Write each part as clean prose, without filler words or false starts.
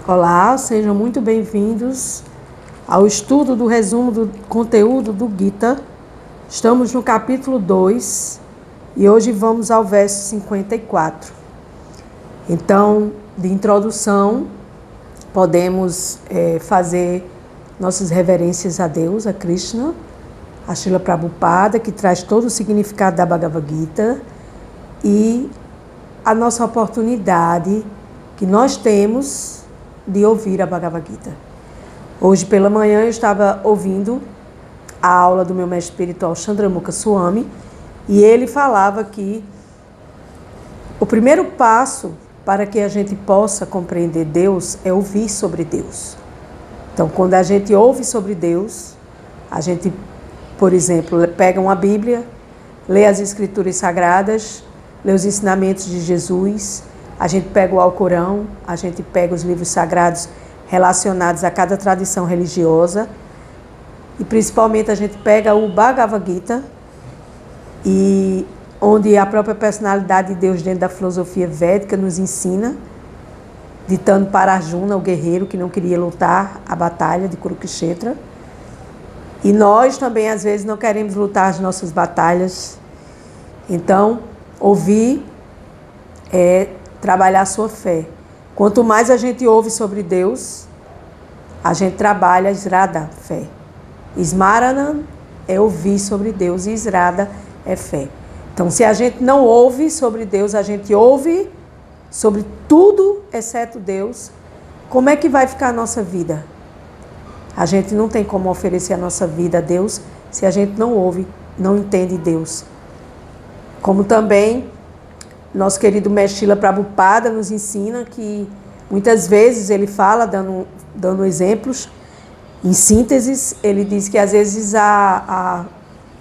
Olá, sejam muito bem-vindos ao estudo do resumo do conteúdo do Gita. Estamos no capítulo 2 e hoje vamos ao verso 54. Então, de introdução, podemos fazer nossas reverências a Deus, a Krishna, a Srila Prabhupada, que traz todo o significado da Bhagavad Gita, e a nossa oportunidade que nós temos de ouvir a Bhagavad Gita. Hoje pela manhã eu estava ouvindo a aula do meu mestre espiritual Chandramukha Swami e ele falava que o primeiro passo para que a gente possa compreender Deus é ouvir sobre Deus. Então, quando a gente ouve sobre Deus, a gente, por exemplo, pega uma Bíblia, lê as Escrituras Sagradas, lê os ensinamentos de Jesus, a gente pega o Alcorão, a gente pega os livros sagrados relacionados a cada tradição religiosa e principalmente a gente pega o Bhagavad Gita, e onde a própria personalidade de Deus dentro da filosofia védica nos ensina, ditando para Arjuna, o guerreiro que não queria lutar a batalha de Kurukshetra. E nós também às vezes não queremos lutar as nossas batalhas. Então, ouvir é trabalhar a sua fé. Quanto mais a gente ouve sobre Deus, a gente trabalha a Srada, fé. Smarana é ouvir sobre Deus e Srada é fé. Então, se a gente não ouve sobre Deus, a gente ouve sobre tudo exceto Deus, como é que vai ficar a nossa vida? A gente não tem como oferecer a nossa vida a Deus se a gente não ouve, não entende Deus. Como também nosso querido mestre Srila Prabhupada nos ensina que muitas vezes ele fala, dando exemplos, em sínteses, ele diz que às vezes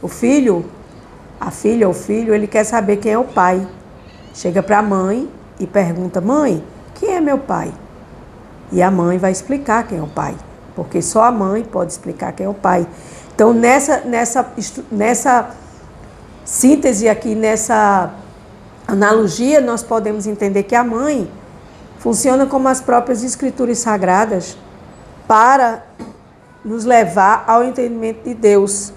o filho, a filha ou o filho, ele quer saber quem é o pai. Chega para a mãe e pergunta: mãe, quem é meu pai? E a mãe vai explicar quem é o pai, porque só a mãe pode explicar quem é o pai. Então, nessa síntese aqui, nessa analogia, nós podemos entender que a mãe funciona como as próprias escrituras sagradas para nos levar ao entendimento de Deus,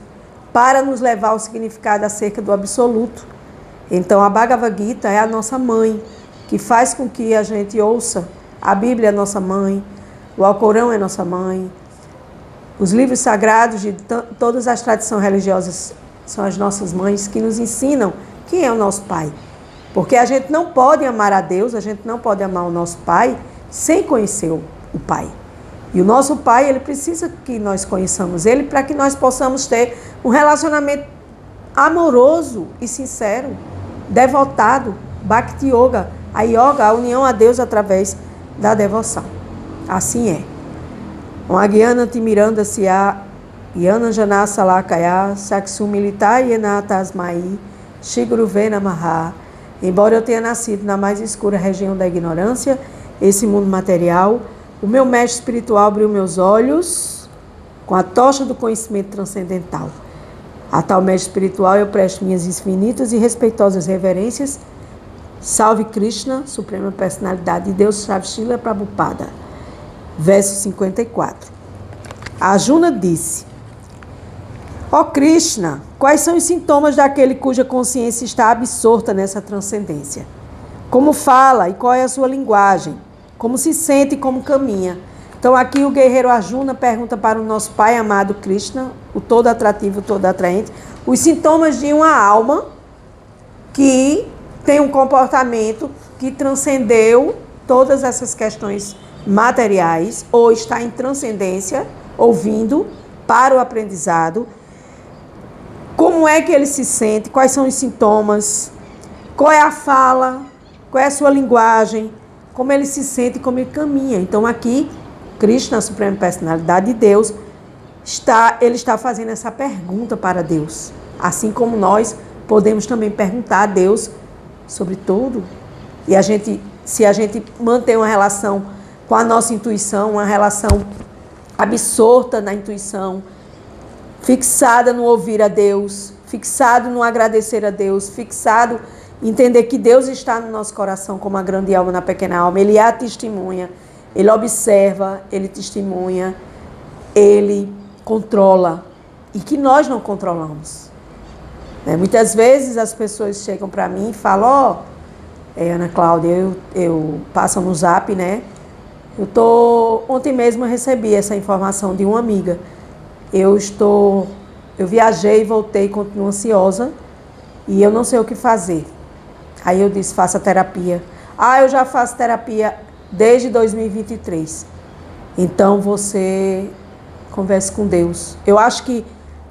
para nos levar ao significado acerca do absoluto. Então, a Bhagavad Gita é a nossa mãe, que faz com que a gente ouça. A Bíblia é nossa mãe, o Alcorão é nossa mãe, os livros sagrados de todas as tradições religiosas são as nossas mães que nos ensinam quem é o nosso pai. Porque a gente não pode amar a Deus, a gente não pode amar o nosso pai sem conhecer o pai. E o nosso pai, ele precisa que nós conheçamos ele para que nós possamos ter um relacionamento amoroso e sincero, devotado, Bhakti Yoga, a yoga, a união a Deus através da devoção. Assim é. Agyana Timiranda Siya, Yana Jana Salakaya, Saksu Militar Yena Tasmai, Shiguru Namaha. Embora eu tenha nascido na mais escura região da ignorância, esse mundo material, o meu mestre espiritual abriu meus olhos com a tocha do conhecimento transcendental. A tal mestre espiritual eu presto minhas infinitas e respeitosas reverências. Salve Krishna, Suprema Personalidade de Deus, Salve Srila Prabhupada. Verso 54. Arjuna disse: ó Krishna, quais são os sintomas daquele cuja consciência está absorta nessa transcendência? Como fala e qual é a sua linguagem? Como se sente e como caminha? Então aqui o guerreiro Arjuna pergunta para o nosso pai amado Krishna, o todo atrativo, o todo atraente, os sintomas de uma alma que tem um comportamento que transcendeu todas essas questões materiais, ou está em transcendência, ouvindo para o aprendizado. Como é que ele se sente? Quais são os sintomas? Qual é a fala? Qual é a sua linguagem? Como ele se sente e como ele caminha? Então aqui, Krishna, a Suprema Personalidade de Deus, ele está fazendo essa pergunta para Deus. Assim como nós podemos também perguntar a Deus sobre tudo. E se a gente manter uma relação com a nossa intuição, uma relação absorta na intuição, fixada no ouvir a Deus, fixado no agradecer a Deus, fixado em entender que Deus está no nosso coração como a grande alma na pequena alma. Ele é a testemunha, ele observa, ele testemunha, ele controla, e que nós não controlamos. Muitas vezes as pessoas chegam para mim e falam, Ana Cláudia, eu passo no Zap, né? Ontem mesmo eu recebi essa informação de uma amiga. Eu viajei, voltei, continuo ansiosa e eu não sei o que fazer. Aí eu disse, faça terapia. Eu já faço terapia desde 2023. Então você converse com Deus. Eu acho que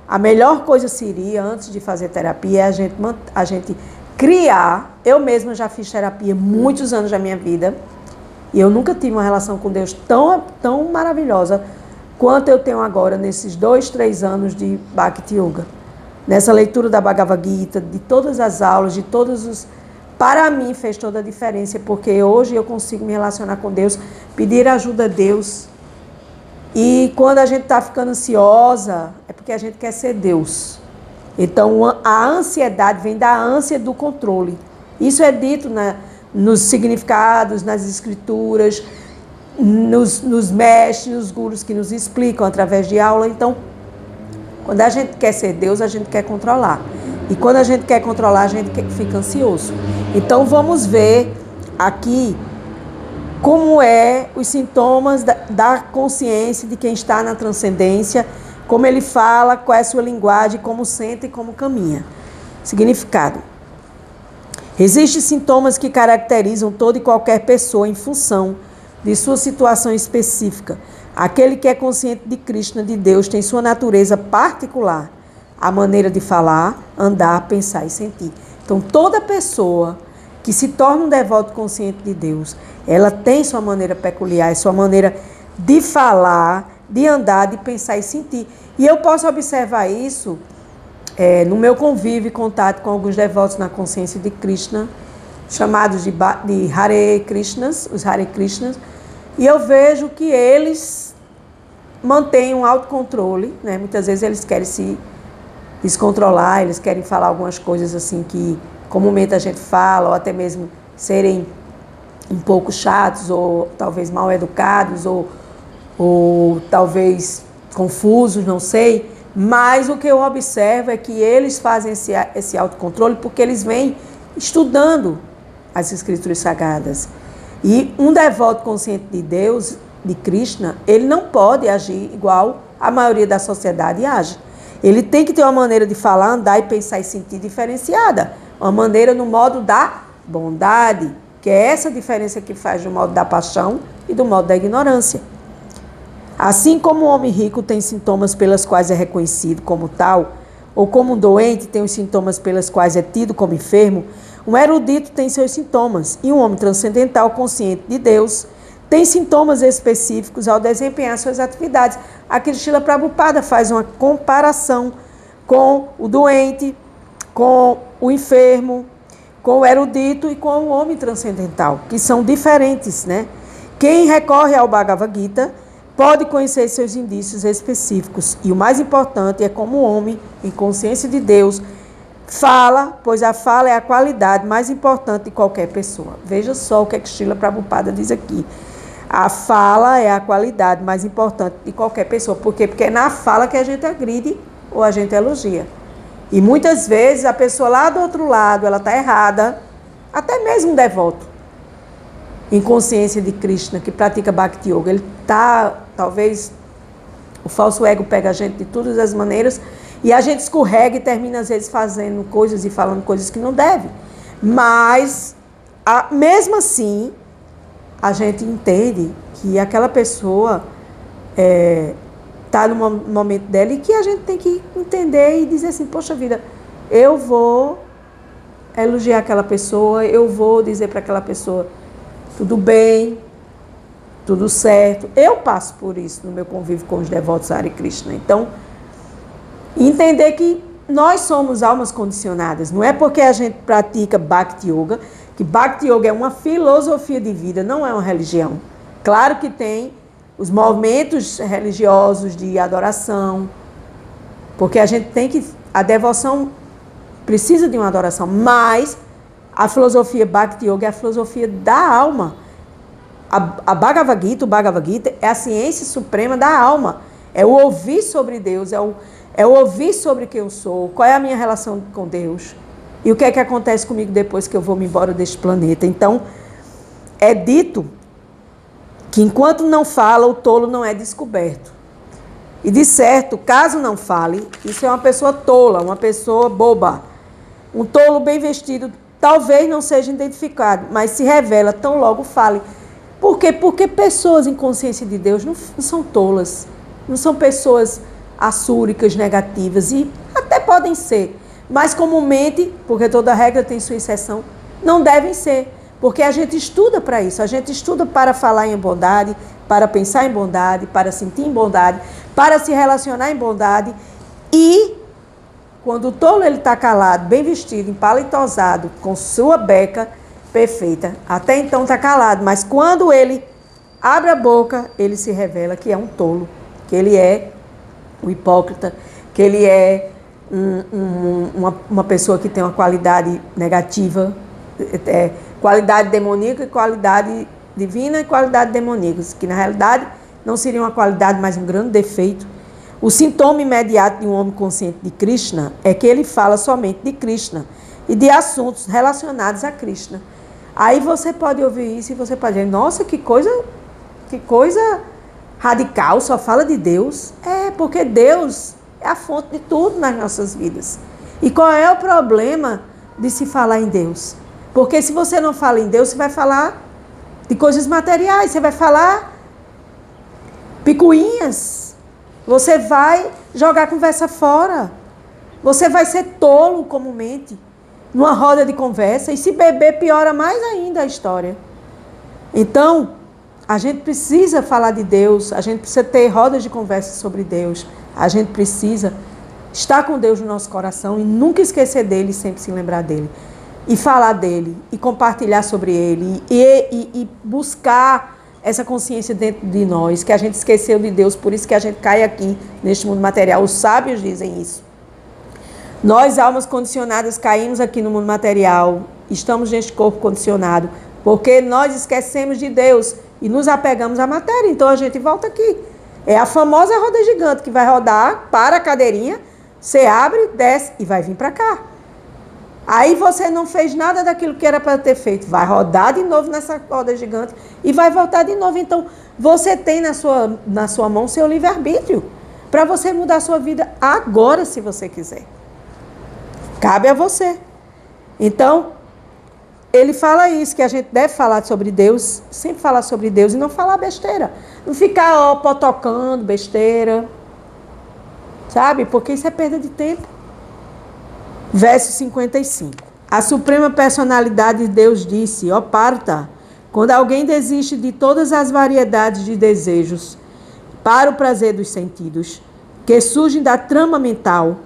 a melhor coisa seria, antes de fazer terapia, é a gente criar. Eu mesma já fiz terapia muitos anos da minha vida e eu nunca tive uma relação com Deus tão maravilhosa quanto eu tenho agora nesses 2-3 anos de Bhakti Yoga. Nessa leitura da Bhagavad Gita, de todas as aulas, de todos os... Para mim fez toda a diferença, porque hoje eu consigo me relacionar com Deus, pedir ajuda a Deus. E quando a gente está ficando ansiosa, é porque a gente quer ser Deus. Então a ansiedade vem da ânsia do controle. Isso é dito nos significados, nas escrituras, nos mestres, nos gurus que nos explicam através de aula. Então, quando a gente quer ser Deus, a gente quer controlar. E quando a gente quer controlar, a gente fica ansioso. Então, vamos ver aqui como os sintomas da consciência de quem está na transcendência, como ele fala, qual é a sua linguagem, como sente e como caminha. Significado. Existem sintomas que caracterizam toda e qualquer pessoa em função de sua situação específica. Aquele que é consciente de Krishna, de Deus, tem sua natureza particular, a maneira de falar, andar, pensar e sentir. Então, toda pessoa que se torna um devoto consciente de Deus, ela tem sua maneira peculiar, sua maneira de falar, de andar, de pensar e sentir. E eu posso observar isso no meu convívio e contato com alguns devotos na consciência de Krishna, chamados de Hare Krishnas, os Hare Krishnas, e eu vejo que eles mantêm um autocontrole, né? Muitas vezes eles querem se descontrolar, eles querem falar algumas coisas assim que comumente a gente fala, ou até mesmo serem um pouco chatos, ou talvez mal educados, ou talvez confusos, não sei. Mas o que eu observo é que eles fazem esse autocontrole porque eles vêm estudando as escrituras sagradas. E um devoto consciente de Deus, de Krishna, ele não pode agir igual a maioria da sociedade age. Ele tem que ter uma maneira de falar, andar e pensar e sentir diferenciada. Uma maneira no modo da bondade, que é essa diferença que faz do modo da paixão e do modo da ignorância. Assim como o homem rico tem sintomas pelas quais é reconhecido como tal, ou como um doente tem os sintomas pelas quais é tido como enfermo, um erudito tem seus sintomas, e um homem transcendental consciente de Deus tem sintomas específicos ao desempenhar suas atividades. Aqui Srila Prabhupada faz uma comparação com o doente, com o enfermo, com o erudito e com o homem transcendental, que são diferentes, né? Quem recorre ao Bhagavad Gita pode conhecer seus indícios específicos. E o mais importante é como o homem, em consciência de Deus, fala, pois a fala é a qualidade mais importante de qualquer pessoa. Veja só o que Srila Prabhupada diz aqui. A fala é a qualidade mais importante de qualquer pessoa. Por quê? Porque é na fala que a gente agride ou a gente elogia. E muitas vezes a pessoa lá do outro lado, ela está errada, até mesmo um devoto, em consciência de Krishna, que pratica Bhakti Yoga. Ele está, talvez, o falso ego pega a gente de todas as maneiras, e a gente escorrega e termina, às vezes, fazendo coisas e falando coisas que não deve. Mas, mesmo assim, a gente entende que aquela pessoa está no momento dela e que a gente tem que entender e dizer assim, poxa vida, eu vou elogiar aquela pessoa, eu vou dizer para aquela pessoa, tudo bem, tudo certo. Eu passo por isso no meu convívio com os devotos Hare Krishna. Então, entender que nós somos almas condicionadas. Não é porque a gente pratica Bhakti Yoga, que Bhakti Yoga é uma filosofia de vida, não é uma religião. Claro que tem os movimentos religiosos de adoração, porque a devoção precisa de uma adoração, mas a filosofia Bhakti Yoga é a filosofia da alma. A Bhagavad Gita, o Bhagavad Gita, é a ciência suprema da alma. É o ouvir sobre Deus, é o ouvir sobre quem eu sou, qual é a minha relação com Deus. E o que é que acontece comigo depois que eu vou me embora deste planeta. Então, é dito que enquanto não fala, o tolo não é descoberto. E de certo, caso não fale, isso é uma pessoa tola, uma pessoa boba. Um tolo bem vestido talvez não seja identificado, mas se revela tão logo fale. Por quê? Porque pessoas em consciência de Deus não são tolas, não são pessoas assúricas, negativas, e até podem ser, mas comumente, porque toda regra tem sua exceção, não devem ser, porque a gente estuda para isso, a gente estuda para falar em bondade, para pensar em bondade, para sentir em bondade, para se relacionar em bondade, e quando o tolo ele está calado, bem vestido, empalitosado, com sua beca perfeita, até então está calado, mas quando ele abre a boca, ele se revela que é um tolo, que ele é o hipócrita, que ele é uma pessoa que tem uma qualidade negativa, qualidade demoníaca e qualidade divina e qualidade demoníaca, que na realidade não seria uma qualidade, mas um grande defeito. O sintoma imediato de um homem consciente de Krishna é que ele fala somente de Krishna e de assuntos relacionados a Krishna. Aí você pode ouvir isso e você pode dizer, nossa, que coisa radical, só fala de Deus. É, porque Deus é a fonte de tudo nas nossas vidas. E qual é o problema de se falar em Deus? Porque se você não fala em Deus, você vai falar de coisas materiais, você vai falar picuinhas, você vai jogar a conversa fora, você vai ser tolo comumente, numa roda de conversa, e se beber piora mais ainda a história. Então, a gente precisa falar de Deus, a gente precisa ter rodas de conversa sobre Deus, a gente precisa estar com Deus no nosso coração e nunca esquecer dele, sempre se lembrar dele. E falar dele, e compartilhar sobre ele, e buscar essa consciência dentro de nós, que a gente esqueceu de Deus, por isso que a gente cai aqui neste mundo material. Os sábios dizem isso. Nós, almas condicionadas, caímos aqui no mundo material, estamos neste corpo condicionado, porque nós esquecemos de Deus e nos apegamos à matéria, então a gente volta aqui. É a famosa roda gigante que vai rodar, para a cadeirinha, você abre, desce e vai vir para cá. Aí você não fez nada daquilo que era para ter feito, vai rodar de novo nessa roda gigante e vai voltar de novo. Então, você tem na sua mão seu livre-arbítrio, para você mudar a sua vida agora, se você quiser. Cabe a você. Então, ele fala isso, que a gente deve falar sobre Deus, sempre falar sobre Deus e não falar besteira. Não ficar potocando besteira, sabe? Porque isso é perda de tempo. Verso 55. A suprema personalidade de Deus disse, ó Partha, quando alguém desiste de todas as variedades de desejos para o prazer dos sentidos, que surgem da trama mental,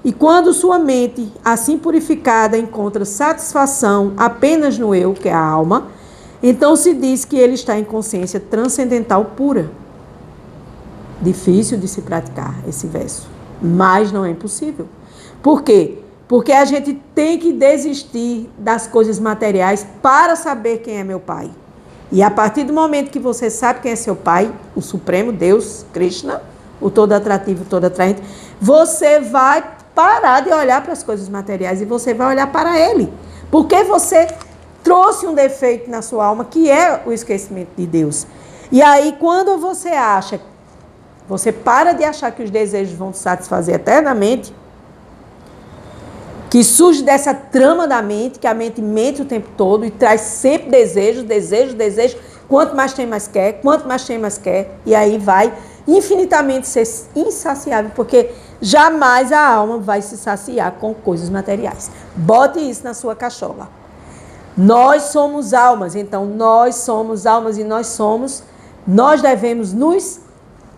e quando sua mente, assim purificada, encontra satisfação apenas no eu, que é a alma, então se diz que ele está em consciência transcendental pura. Difícil de se praticar esse verso, mas não é impossível. Por quê? Porque a gente tem que desistir das coisas materiais para saber quem é meu Pai. E a partir do momento que você sabe quem é seu Pai, o Supremo Deus, Krishna, o todo atrativo, todo atraente, você vai parar de olhar para as coisas materiais e você vai olhar para Ele. Porque você trouxe um defeito na sua alma, que é o esquecimento de Deus. E aí, quando você para de achar que os desejos vão te satisfazer eternamente, que surge dessa trama da mente, que a mente mente o tempo todo e traz sempre desejos, quanto mais tem, mais quer, quanto mais tem, mais quer, e aí vai infinitamente ser insaciável, porque jamais a alma vai se saciar com coisas materiais. Bote isso na sua cachola. Nós somos almas, então nós somos almas e nós devemos nos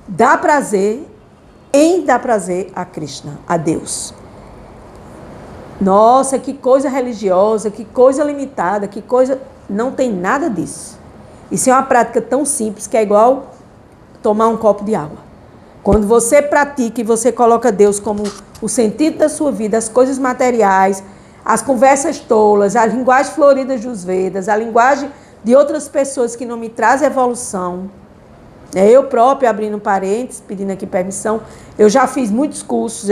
dar prazer em dar prazer a Krishna, a Deus. Nossa, que coisa religiosa, que coisa limitada, que coisa... Não tem nada disso. Isso é uma prática tão simples que é igual tomar um copo de água. Quando você pratica e você coloca Deus como o sentido da sua vida, as coisas materiais, as conversas tolas, a linguagem florida dos Vedas, a linguagem de outras pessoas que não me trazem evolução. Eu própria, abrindo parênteses, pedindo aqui permissão, eu já fiz muitos cursos,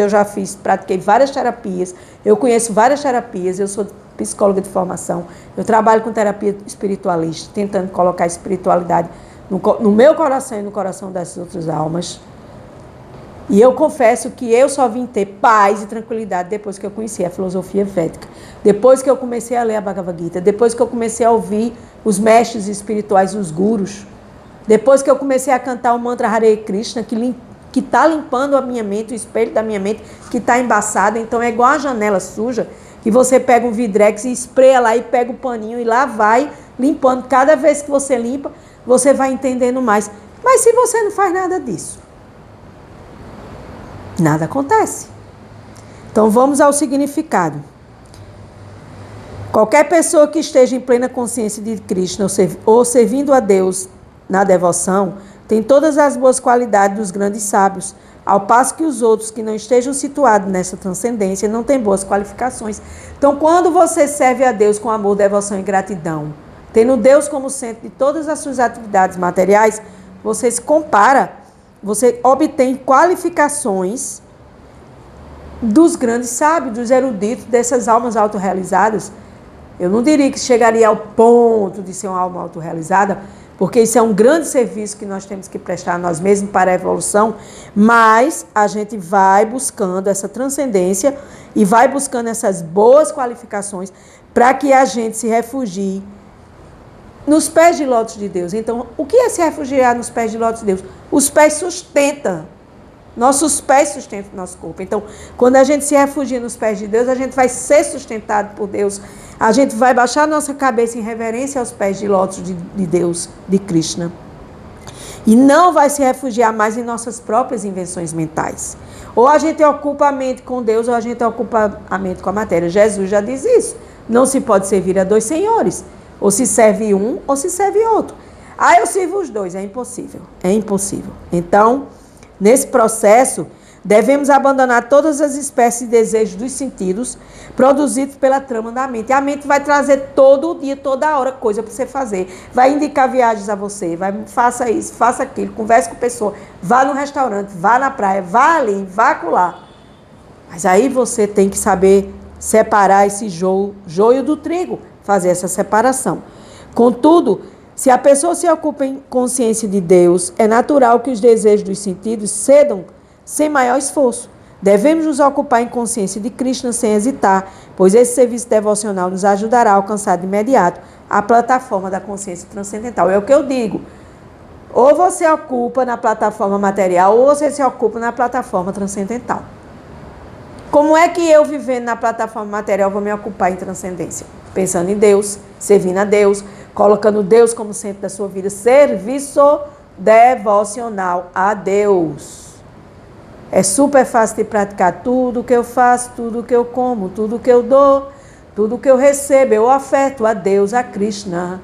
pratiquei várias terapias, eu conheço várias terapias, eu sou psicóloga de formação, eu trabalho com terapia espiritualista, tentando colocar a espiritualidade no meu coração e no coração das outras almas. E eu confesso que eu só vim ter paz e tranquilidade depois que eu conheci a filosofia védica, depois que eu comecei a ler a Bhagavad Gita, depois que eu comecei a ouvir os mestres espirituais, os gurus, depois que eu comecei a cantar o mantra Hare Krishna, que está limpando a minha mente, o espelho da minha mente, que está embaçado. Então é igual a janela suja, que você pega um vidrex e espreia lá e pega o paninho e lá vai limpando. Cada vez que você limpa, você vai entendendo mais. Mas se você não faz nada disso, nada acontece. Então vamos ao significado. Qualquer pessoa que esteja em plena consciência de Krishna ou servindo a Deus na devoção, tem todas as boas qualidades dos grandes sábios, ao passo que os outros que não estejam situados nessa transcendência não têm boas qualificações. Então, quando você serve a Deus com amor, devoção e gratidão, tendo Deus como centro de todas as suas atividades materiais, você se compara, você obtém qualificações dos grandes sábios, dos eruditos, dessas almas autorrealizadas. Eu não diria que chegaria ao ponto de ser uma alma autorrealizada, porque isso é um grande serviço que nós temos que prestar a nós mesmos para a evolução, mas a gente vai buscando essa transcendência e vai buscando essas boas qualificações para que a gente se refugie nos pés de lótus de Deus. Então, o que é se refugiar nos pés de lótus de Deus? Os pés sustentam. Nossos pés sustentam o nosso corpo. Então, quando a gente se refugia nos pés de Deus, a gente vai ser sustentado por Deus. A gente vai baixar nossa cabeça em reverência aos pés de lótus de Deus, de Krishna. E não vai se refugiar mais em nossas próprias invenções mentais. Ou a gente ocupa a mente com Deus, ou a gente ocupa a mente com a matéria. Jesus já diz isso. Não se pode servir a dois senhores. Ou se serve um, ou se serve outro. Eu sirvo os dois. É impossível. É impossível. Então, nesse processo, devemos abandonar todas as espécies de desejos dos sentidos produzidos pela trama da mente. E a mente vai trazer todo dia, toda hora, coisa para você fazer. Vai indicar viagens a você, faça isso, faça aquilo, converse com a pessoa, vá no restaurante, vá na praia, vá ali, vá acolá. Mas aí você tem que saber separar esse joio do trigo, fazer essa separação. Contudo, se a pessoa se ocupa em consciência de Deus, é natural que os desejos dos sentidos cedam sem maior esforço. Devemos nos ocupar em consciência de Krishna sem hesitar, pois esse serviço devocional nos ajudará a alcançar de imediato a plataforma da consciência transcendental. É o que eu digo. Ou você ocupa na plataforma material, ou você se ocupa na plataforma transcendental. Como é que eu, vivendo na plataforma material, vou me ocupar em transcendência? Pensando em Deus, servindo a Deus, colocando Deus como centro da sua vida. Serviço devocional a Deus. É super fácil de praticar. Tudo que eu faço, tudo que eu como, tudo que eu dou, tudo que eu recebo, eu oferto a Deus, a Krishna,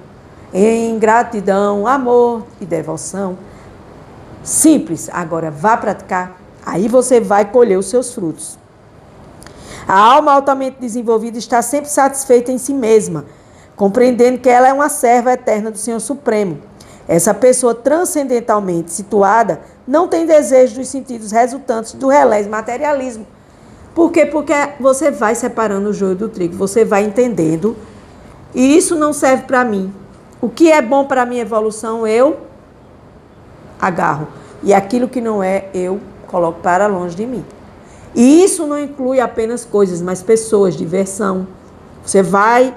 em gratidão, amor e devoção. Simples. Agora, vá praticar. Aí você vai colher os seus frutos. A alma altamente desenvolvida está sempre satisfeita em si mesma, compreendendo que ela é uma serva eterna do Senhor Supremo. Essa pessoa transcendentalmente situada não tem desejo dos sentidos resultantes do relés materialismo. Por quê? Porque você vai separando o joio do trigo, você vai entendendo. E isso não serve para mim. O que é bom para a minha evolução, eu agarro. E aquilo que não é, eu coloco para longe de mim. E isso não inclui apenas coisas, mas pessoas, diversão. Você vai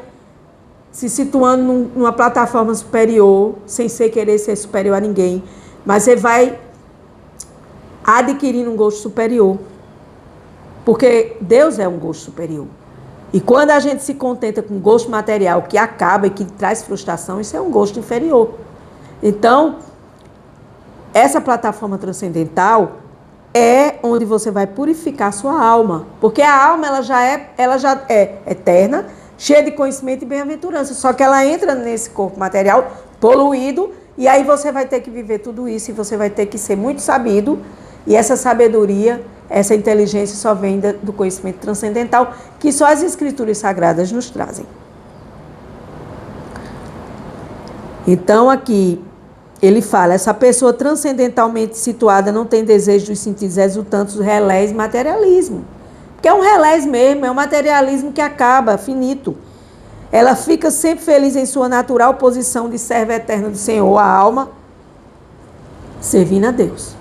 se situando numa plataforma superior, sem querer ser superior a ninguém, mas você vai adquirindo um gosto superior. Porque Deus é um gosto superior. E quando a gente se contenta com gosto material que acaba e que traz frustração, isso é um gosto inferior. Então, essa plataforma transcendental é onde você vai purificar a sua alma. Porque a alma ela já é eterna, cheia de conhecimento e bem-aventurança. Só que ela entra nesse corpo material poluído e aí você vai ter que viver tudo isso e você vai ter que ser muito sabido. E essa sabedoria, essa inteligência só vem do conhecimento transcendental que só as escrituras sagradas nos trazem. Então, aqui, ele fala, essa pessoa transcendentalmente situada não tem desejo dos sentidos resultantes do relés materialismo. Porque é um relés mesmo, é um materialismo que acaba, finito. Ela fica sempre feliz em sua natural posição de serva eterna do Senhor, a alma, servindo a Deus.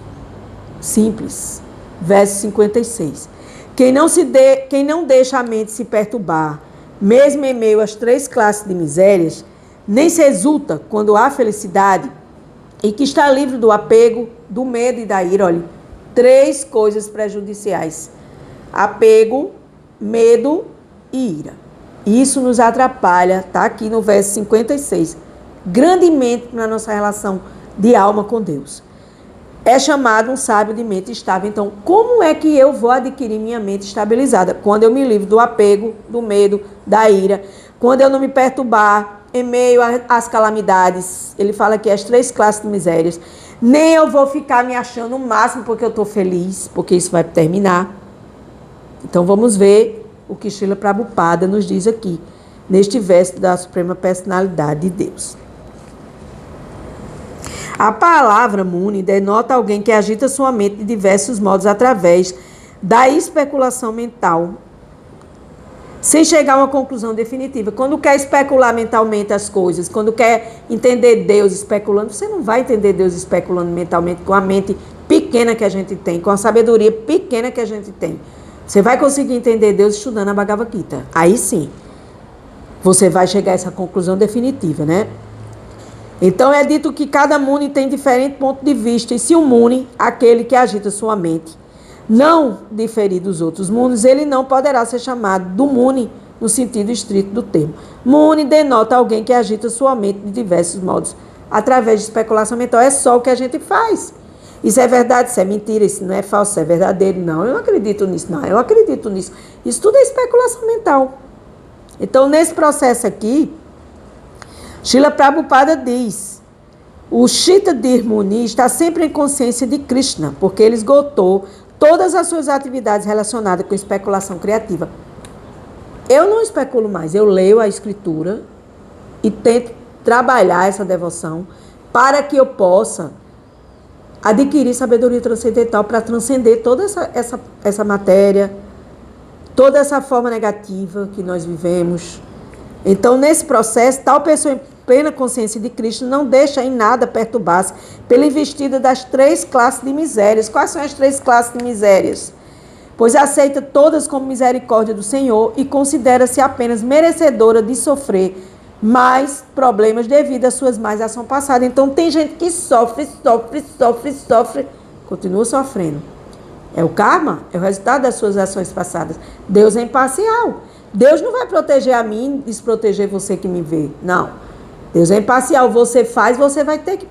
Simples. Verso 56. Quem não deixa a mente se perturbar, mesmo em meio às 3 classes de misérias, nem se exulta quando há felicidade, e que está livre do apego, do medo e da ira. Olha, 3 coisas prejudiciais: apego, medo e ira. Isso nos atrapalha, está aqui no verso 56, grandemente na nossa relação de alma com Deus. É chamado um sábio de mente estável. Então, como é que eu vou adquirir minha mente estabilizada? Quando eu me livro do apego, do medo, da ira. Quando eu não me perturbar em meio às calamidades. Ele fala que as 3 classes de misérias. Nem eu vou ficar me achando o máximo porque eu estou feliz, porque isso vai terminar. Então, vamos ver o que Srila Prabhupada nos diz aqui, neste verso da Suprema Personalidade de Deus. A palavra Muni denota alguém que agita sua mente de diversos modos através da especulação mental, sem chegar a uma conclusão definitiva. Quando quer especular mentalmente as coisas, quando quer entender Deus especulando, você não vai entender Deus especulando mentalmente com a mente pequena que a gente tem, com a sabedoria pequena que a gente tem. Você vai conseguir entender Deus estudando a Bhagavad Gita. Aí sim, você vai chegar a essa conclusão definitiva, né? Então é dito que cada Muni tem diferente ponto de vista, e se o Muni, aquele que agita sua mente, não diferir dos outros Munis, ele não poderá ser chamado do Muni no sentido estrito do termo. Muni denota alguém que agita sua mente de diversos modos, através de especulação mental. É só o que a gente faz. Isso é verdade, isso é mentira, isso não é falso, isso é verdadeiro. Não, eu não acredito nisso, não, eu acredito nisso. Isso tudo é especulação mental. Então, nesse processo aqui, Srila Prabhupada diz, o Chitta Dhir Muni está sempre em consciência de Krishna, porque ele esgotou todas as suas atividades relacionadas com especulação criativa. Eu não especulo mais, eu leio a escritura e tento trabalhar essa devoção para que eu possa adquirir sabedoria transcendental para transcender toda essa matéria, toda essa forma negativa que nós vivemos. Então, nesse processo, tal pessoa em plena consciência de Krishna não deixa em nada perturbar-se pela investida das 3 classes de misérias. Quais são as 3 classes de misérias? Pois aceita todas como misericórdia do Senhor e considera-se apenas merecedora de sofrer mais problemas devido às suas más ações passadas. Então, tem gente que sofre, continua sofrendo. É o karma, é o resultado das suas ações passadas. Deus é imparcial. Deus não vai proteger a mim e desproteger você que me vê. Não. Deus é imparcial. Você faz, você vai ter que...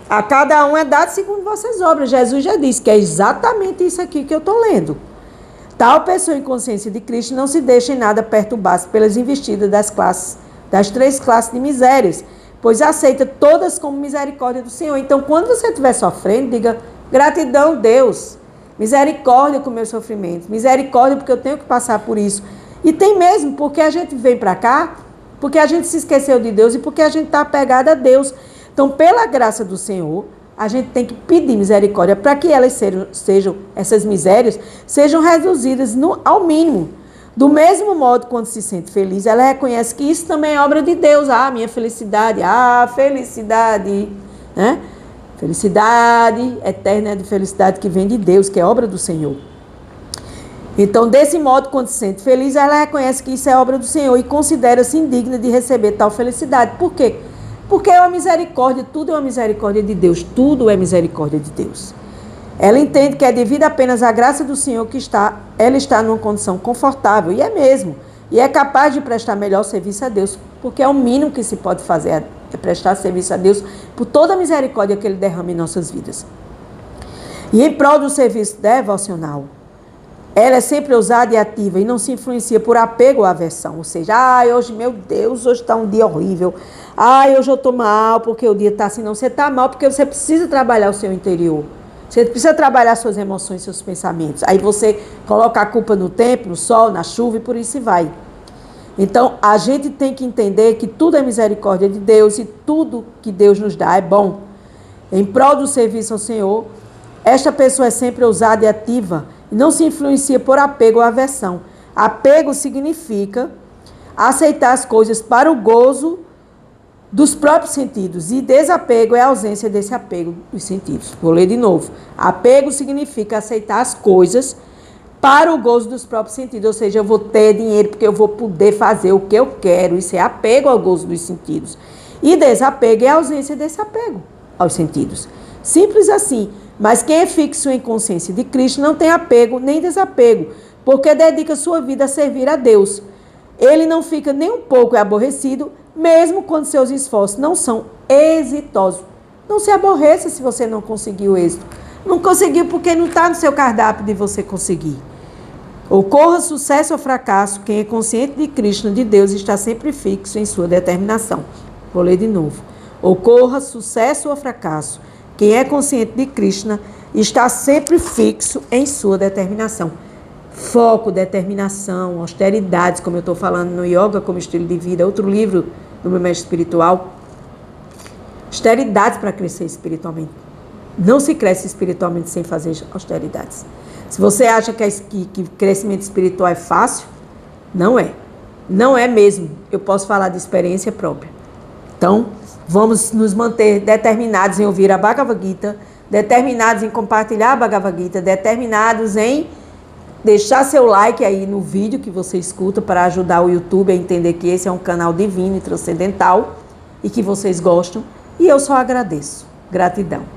A cada um é dado segundo vossas obras. Jesus já disse que é exatamente isso aqui que eu estou lendo. Tal pessoa em consciência de Cristo não se deixa em nada perturbar-se pelas investidas das 3 classes de misérias, pois aceita todas como misericórdia do Senhor. Então, quando você estiver sofrendo, diga, gratidão, Deus, misericórdia com o meu sofrimento, misericórdia porque eu tenho que passar por isso. E tem mesmo, porque a gente vem para cá, porque a gente se esqueceu de Deus e porque a gente está apegado a Deus. Então, pela graça do Senhor, a gente tem que pedir misericórdia para que elas essas misérias sejam reduzidas ao mínimo. Do mesmo modo, quando se sente feliz, ela reconhece que isso também é obra de Deus. Ah, minha felicidade, felicidade, né? Felicidade eterna é de felicidade que vem de Deus, que é obra do Senhor. Então, desse modo, quando se sente feliz, ela reconhece que isso é obra do Senhor e considera-se indigna de receber tal felicidade. Por quê? Porque é uma misericórdia, tudo é uma misericórdia de Deus, tudo é misericórdia de Deus. Ela entende que é devido apenas à graça do Senhor que ela está numa condição confortável, e é mesmo, e é capaz de prestar melhor serviço a Deus, porque é o mínimo que se pode fazer, é prestar serviço a Deus por toda a misericórdia que Ele derrama em nossas vidas. E em prol do serviço devocional, ela é sempre ousada e ativa e não se influencia por apego ou aversão, ou seja, hoje, meu Deus, hoje está um dia horrível, hoje eu estou mal porque o dia está assim. Não, você está mal porque você precisa trabalhar o seu interior. Você precisa trabalhar suas emoções, seus pensamentos. Aí você coloca a culpa no tempo, no sol, na chuva e por isso vai. Então, a gente tem que entender que tudo é misericórdia de Deus e tudo que Deus nos dá é bom. Em prol do serviço ao Senhor, esta pessoa é sempre ousada e ativa e não se influencia por apego ou aversão. Apego significa aceitar as coisas para o gozo dos próprios sentidos e desapego é a ausência desse apego dos sentidos. Vou ler de novo. Apego significa aceitar as coisas para o gozo dos próprios sentidos, ou seja, eu vou ter dinheiro porque eu vou poder fazer o que eu quero, isso é apego ao gozo dos sentidos. E desapego é a ausência desse apego aos sentidos. Simples assim, mas quem é fixo em consciência de Cristo não tem apego nem desapego, porque dedica sua vida a servir a Deus. Ele não fica nem um pouco aborrecido, mesmo quando seus esforços não são exitosos. Não se aborreça se você não conseguiu êxito. Não conseguiu porque não está no seu cardápio de você conseguir. Ocorra sucesso ou fracasso, quem é consciente de Cristo, de Deus, está sempre fixo em sua determinação. Vou ler de novo. Ocorra sucesso ou fracasso, quem é consciente de Krishna está sempre fixo em sua determinação. Foco, determinação, austeridades, como eu estou falando no Yoga como estilo de vida, outro livro do meu mestre espiritual. Austeridades para crescer espiritualmente. Não se cresce espiritualmente sem fazer austeridades. Se você acha que crescimento espiritual é fácil, não é. Não é mesmo. Eu posso falar de experiência própria. Então, vamos nos manter determinados em ouvir a Bhagavad Gita, determinados em compartilhar a Bhagavad Gita, determinados em deixar seu like aí no vídeo que você escuta para ajudar o YouTube a entender que esse é um canal divino e transcendental e que vocês gostam. E eu só agradeço. Gratidão.